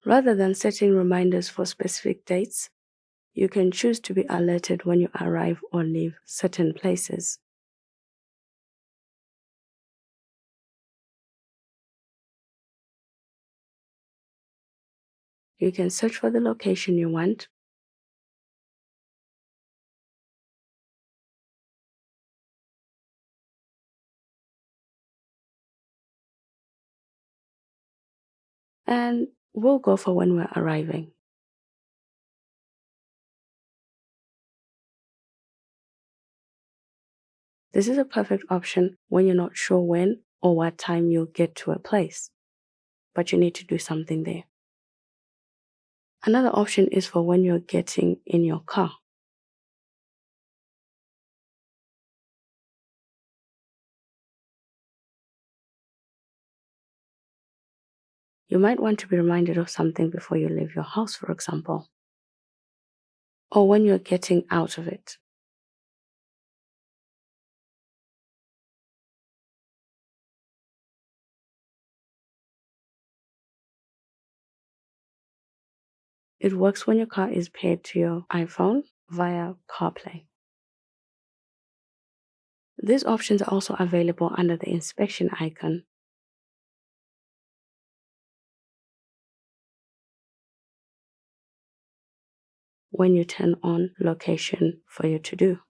Rather than setting reminders for specific dates, you can choose to be alerted when you arrive or leave certain places. You can search for the location you want, and we'll go for when we're arriving. This is a perfect option when you're not sure when or what time you'll get to a place, but you need to do something there. Another option is for when you're getting in your car. You might want to be reminded of something before you leave your house, for example, or when you're getting out of it. It works when your car is paired to your iPhone via CarPlay. These options are also available under the inspection icon. When you turn on location for your to-do.